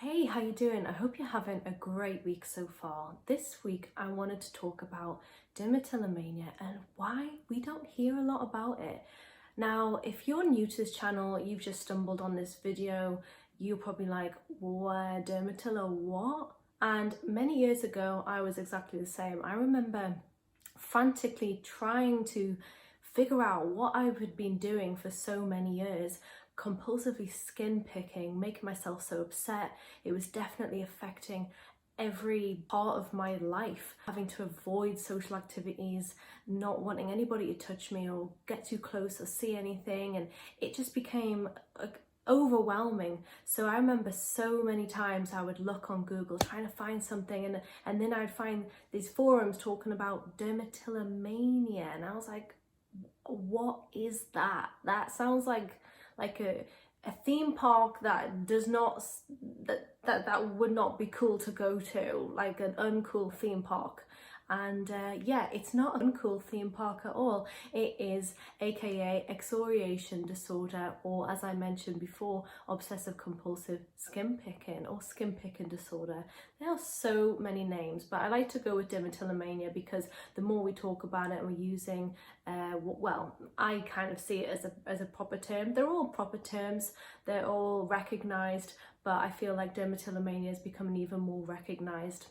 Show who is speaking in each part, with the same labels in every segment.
Speaker 1: Hey, how you doing? I hope you're having a great week so far. This week I wanted to talk about dermatillomania and why we don't hear a lot about it. Now, if you're new to this channel, you've just stumbled on this video, you're probably like, what, dermatillo what? And many years ago, I was exactly the same. I remember frantically trying to figure out what I had been doing for so many years, compulsively skin picking, making myself so upset. It was definitely affecting every part of my life, having to avoid social activities, not wanting anybody to touch me or get too close or see anything, and it just became overwhelming. So I remember so many times I would look on Google trying to find something, and then I'd find these forums talking about dermatillomania, and I was like, what is that? That sounds like a theme park that does not that would not be cool to go to, like an uncool theme park. And yeah, it's not an uncool theme park at all. It is aka excoriation disorder, or as I mentioned before, obsessive compulsive skin picking or skin picking disorder. There are so many names, but I like to go with dermatillomania because the more we talk about it and we're using well, I kind of see it as a proper term. They're all proper terms, they're all recognized, but I feel like dermatillomania is becoming even more recognized.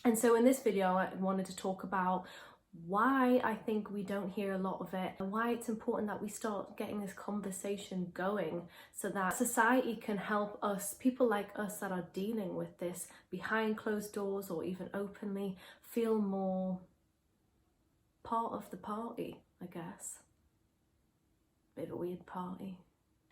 Speaker 1: And so in this video, I wanted to talk about why I think we don't hear a lot of it and why it's important that we start getting this conversation going so that society can help us, people like us that are dealing with this behind closed doors or even openly, feel more part of the party, I guess. Bit of a weird party.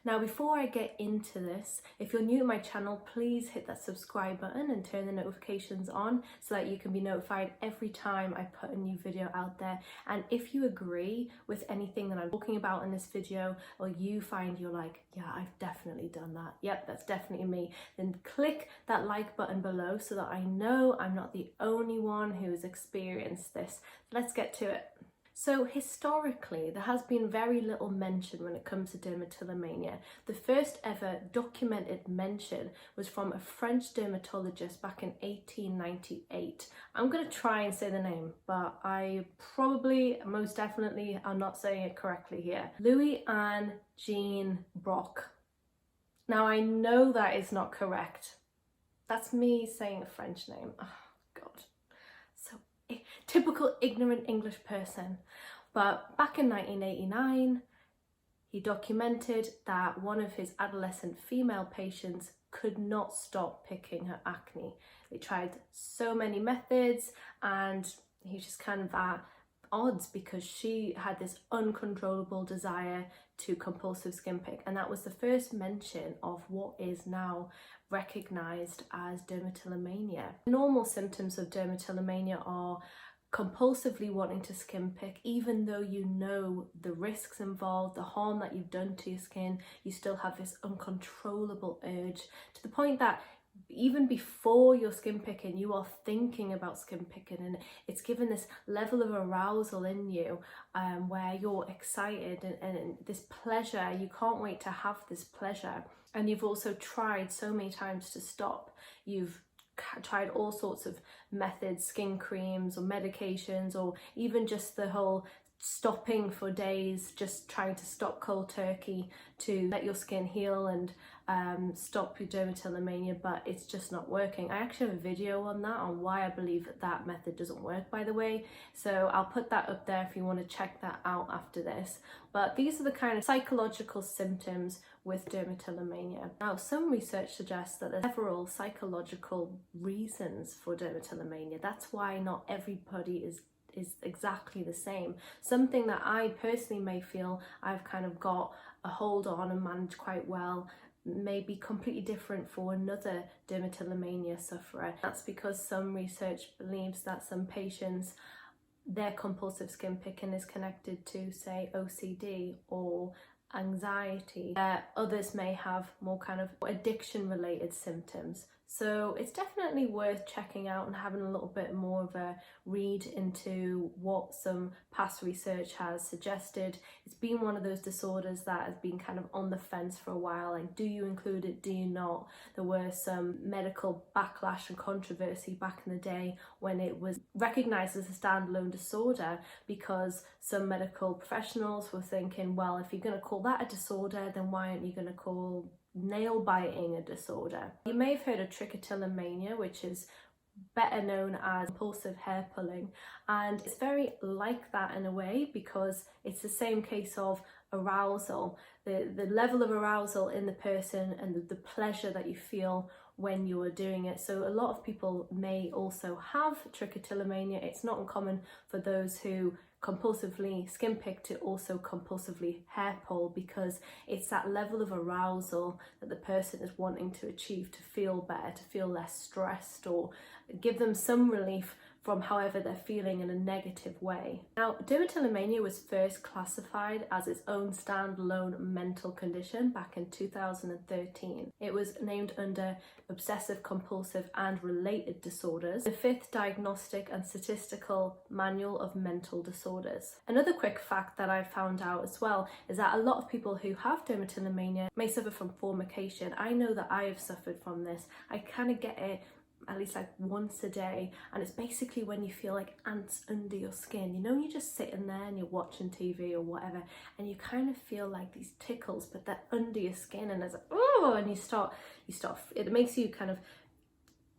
Speaker 1: Now, before I get into this, if you're new to my channel, please hit that subscribe button and turn the notifications on so that you can be notified every time I put a new video out there. And if you agree with anything that I'm talking about in this video, or you find you're like, yeah, I've definitely done that, yep, that's definitely me, then click that like button below so that I know I'm not the only one who has experienced this. Let's get to it. So historically, there has been very little mention when it comes to dermatillomania. The first ever documented mention was from a French dermatologist back in 1898. I'm going to try and say the name, but I probably, most definitely, am not saying it correctly here. Louis-Anne Jean Brock. Now, I know that is not correct. That's me saying a French name. Oh, God. Typical ignorant English person. But back in 1989, he documented that one of his adolescent female patients could not stop picking her acne. They tried so many methods and he just kind of at odds because she had this uncontrollable desire to compulsive skin pick, and that was the first mention of what is now recognized as dermatillomania. Normal symptoms of dermatillomania are compulsively wanting to skin pick, even though you know the risks involved, the harm that you've done to your skin, you still have this uncontrollable urge to the point that even before you're skin picking, you are thinking about skin picking, and it's given this level of arousal in you where you're excited and this pleasure, you can't wait to have this pleasure. And you've also tried so many times to stop. You've tried all sorts of methods, skin creams or medications, or even just the whole stopping for days, just trying to stop cold turkey to let your skin heal and stop your dermatillomania, but it's just not working. I actually have a video on that, on why I believe that method doesn't work, by the way, so I'll put that up there if you want to check that out after this. But these are the kind of psychological symptoms with dermatillomania. Now, some research suggests that there's several psychological reasons for dermatillomania. That's why not everybody is exactly the same. Something that I personally may feel I've kind of got a hold on and managed quite well may be completely different for another dermatillomania sufferer. That's because some research believes that some patients, their compulsive skin picking is connected to, say, OCD or anxiety. Others may have more kind of addiction related symptoms. So it's definitely worth checking out and having a little bit more of a read into what some past research has suggested. It's been one of those disorders that has been kind of on the fence for a while, like do you include it, do you not? There were some medical backlash and controversy back in the day when it was recognised as a standalone disorder, because some medical professionals were thinking, well, if you're going to call that a disorder, then why aren't you going to call nail biting a disorder? You may have heard of trichotillomania, which is better known as compulsive hair pulling, and it's very like that in a way, because it's the same case of arousal, the level of arousal in the person and the pleasure that you feel when you are doing it. So a lot of people may also have trichotillomania. It's not uncommon for those who compulsively skin pick to also compulsively hair pull, because it's that level of arousal that the person is wanting to achieve to feel better, to feel less stressed, or give them some relief from however they're feeling in a negative way. Now, dermatillomania was first classified as its own standalone mental condition back in 2013. It was named under obsessive compulsive and related disorders, the 5th Diagnostic and Statistical Manual of Mental Disorders. Another quick fact that I found out as well is that a lot of people who have dermatillomania may suffer from formication. I know that I have suffered from this. I kind of get it at least like once a day, and it's basically when you feel like ants under your skin. You know, you're just sitting there and you're watching TV or whatever, and you kind of feel like these tickles, but they're under your skin, and there's like, oh, and you start, it makes you kind of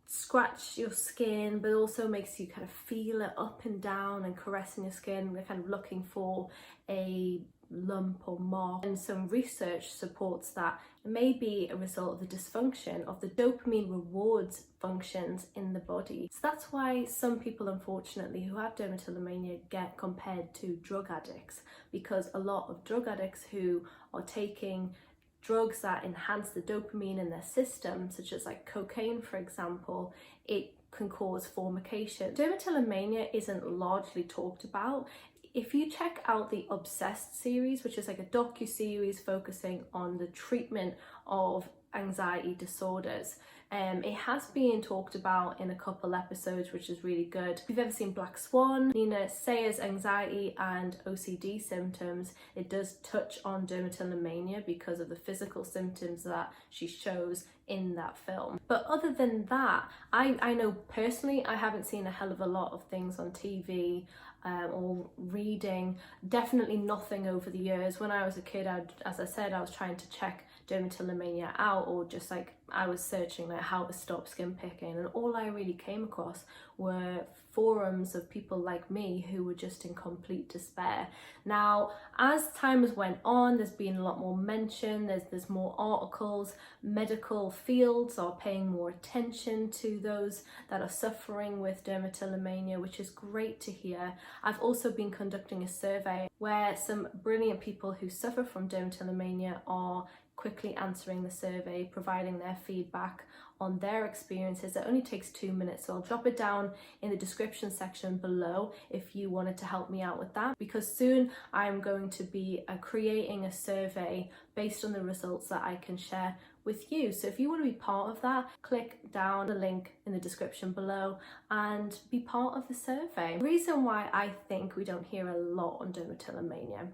Speaker 1: scratch your skin, but also makes you kind of feel it up and down and caressing your skin. We're kind of looking for a lump or mark, and some research supports that it may be a result of the dysfunction of the dopamine rewards functions in the body. So that's why some people, unfortunately, who have dermatillomania get compared to drug addicts, because a lot of drug addicts who are taking drugs that enhance the dopamine in their system, such as like cocaine, for example, it can cause formication. Dermatillomania isn't largely talked about. If you check out the Obsessed series, which is like a docu-series focusing on the treatment of anxiety disorders, it has been talked about in a couple episodes, which is really good. If you've ever seen Black Swan, Nina Sayers' anxiety and OCD symptoms, it does touch on dermatillomania because of the physical symptoms that she shows in that film. But other than that, I know personally I haven't seen a hell of a lot of things on TV or reading, definitely nothing over the years. When I was a kid, as I said, I was trying to check dermatillomania out, or just like I was searching like how to stop skin picking, and all I really came across were forums of people like me who were just in complete despair. Now, as time has went on, there's been a lot more mention, there's more articles, medical fields are paying more attention to those that are suffering with dermatillomania, which is great to hear. I've also been conducting a survey where some brilliant people who suffer from dermatillomania are quickly answering the survey, providing their feedback on their experiences. It only takes 2 minutes, so I'll drop it down in the description section below if you wanted to help me out with that, because soon I'm going to be creating a survey based on the results that I can share with you. So if you want to be part of that, click down the link in the description below and be part of the survey. The reason why I think we don't hear a lot on dermatillomania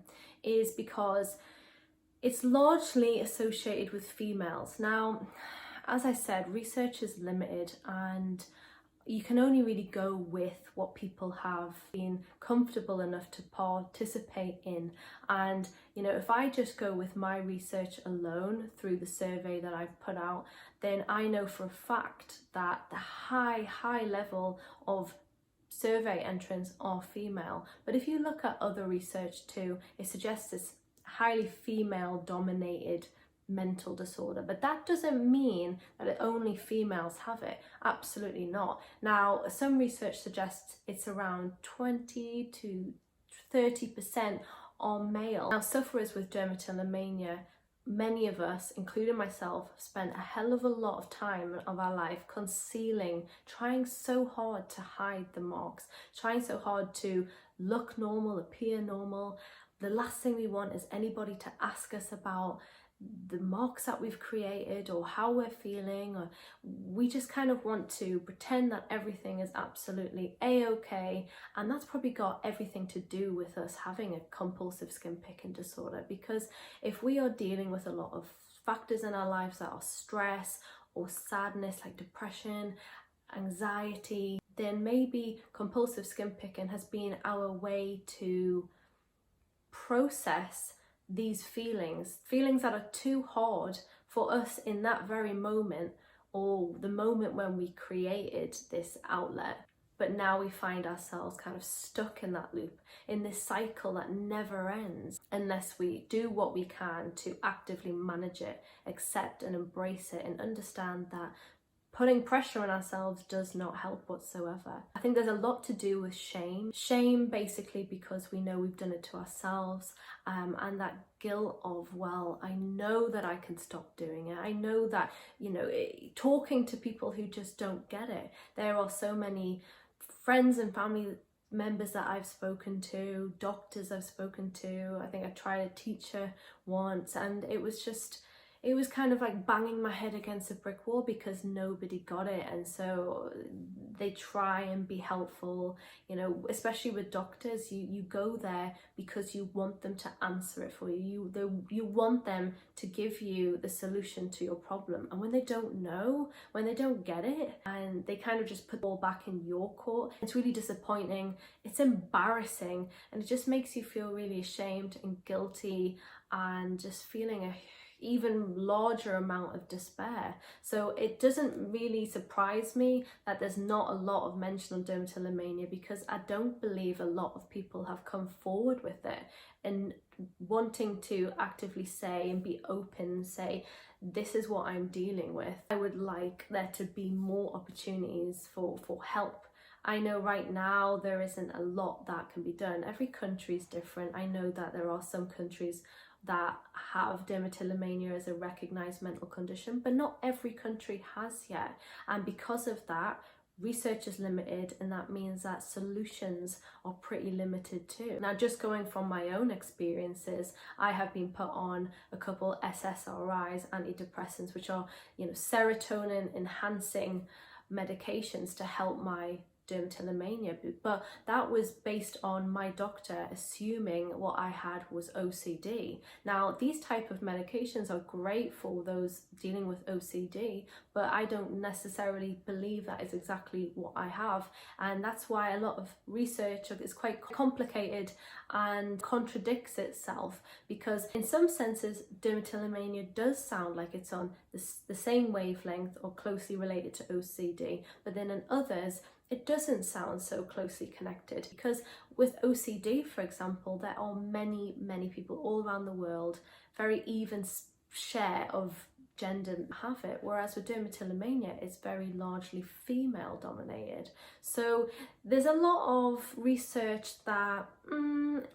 Speaker 1: is because it's largely associated with females. Now, as I said, research is limited, and you can only really go with what people have been comfortable enough to participate in. And, you know, if I just go with my research alone through the survey that I've put out, then I know for a fact that the high level of survey entrants are female. But if you look at other research too, it suggests it's highly female dominated mental disorder, but that doesn't mean that only females have it. Absolutely not. Now, some research suggests it's around 20 to 30% are male. Now, sufferers with dermatillomania, many of us, including myself, spent a hell of a lot of time of our life concealing, trying so hard to hide the marks, trying so hard to look normal, appear normal. The last thing we want is anybody to ask us about the marks that we've created or how we're feeling, or we just kind of want to pretend that everything is absolutely a-okay, and that's probably got everything to do with us having a compulsive skin picking disorder. Because if we are dealing with a lot of factors in our lives that are stress or sadness, like depression, anxiety, then maybe compulsive skin picking has been our way to process these feelings that are too hard for us in that very moment, or the moment when we created this outlet. But now we find ourselves kind of stuck in that loop, in this cycle that never ends, unless we do what we can to actively manage it, accept and embrace it, and understand that putting pressure on ourselves does not help whatsoever. I think there's a lot to do with shame. Shame basically because we know we've done it to ourselves, and that guilt of, well, I know that I can stop doing it. I know that, talking to people who just don't get it. There are so many friends and family members that I've spoken to, doctors I've spoken to. I think I tried a teacher once, and it was kind of like banging my head against a brick wall because nobody got it. And so they try and be helpful, especially with doctors. You go there because you want them to answer it for you. You want them to give you the solution to your problem. And when they don't know, when they don't get it, and they kind of just put it all back in your court, it's really disappointing. It's embarrassing, and it just makes you feel really ashamed and guilty, and just feeling a even larger amount of despair. So it doesn't really surprise me that there's not a lot of mention of dermatillomania, because I don't believe a lot of people have come forward with it and wanting to actively say and be open and say, this is what I'm dealing with. I would like there to be more opportunities for help. I know right now there isn't a lot that can be done. Every country is different. I know that there are some countries that have dermatillomania as a recognised mental condition, but not every country has yet. And because of that, research is limited, and that means that solutions are pretty limited too. Now, just going from my own experiences, I have been put on a couple SSRIs, antidepressants, which are, serotonin enhancing medications to help my dermatillomania, but that was based on my doctor assuming what I had was OCD. Now, these type of medications are great for those dealing with OCD, but I don't necessarily believe that is exactly what I have, and that's why a lot of research is quite complicated and contradicts itself, because in some senses dermatillomania does sound like it's on the same wavelength or closely related to OCD, but then in others it doesn't sound so closely connected. Because with OCD, for example, there are many people all around the world, very even share of gender have it, whereas with dermatillomania it's very largely female dominated. So there's a lot of research that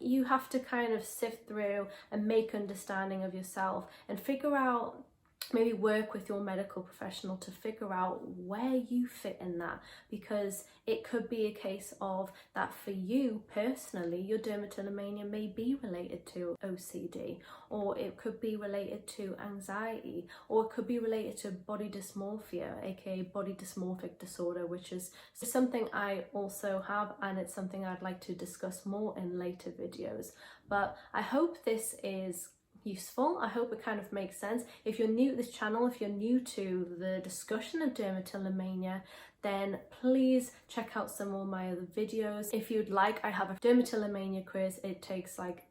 Speaker 1: you have to kind of sift through and make understanding of yourself and figure out, maybe work with your medical professional to figure out where you fit in that, because it could be a case of that for you personally, your dermatillomania may be related to OCD, or it could be related to anxiety, or it could be related to body dysmorphia, aka body dysmorphic disorder, which is something I also have, and it's something I'd like to discuss more in later videos. But I hope this is useful. I hope it kind of makes sense. If you're new to this channel, if you're new to the discussion of dermatillomania, then please check out some of my other videos. If you'd like, I have a dermatillomania quiz. It takes like,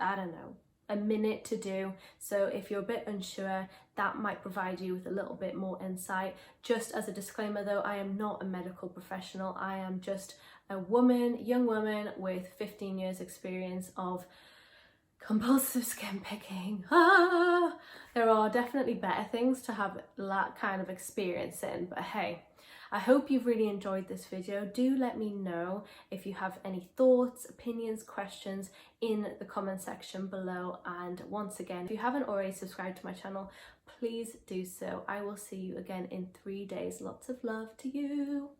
Speaker 1: I don't know, a minute to do. So if you're a bit unsure, that might provide you with a little bit more insight. Just as a disclaimer though, I am not a medical professional. I am just a young woman with 15 years experience of compulsive skin picking. There are definitely better things to have that kind of experience in, but hey, I hope you've really enjoyed this video. Do let me know if you have any thoughts, opinions, questions in the comment section below. And once again, if you haven't already subscribed to my channel, please do so. I will see you again in 3 days. Lots of love to you.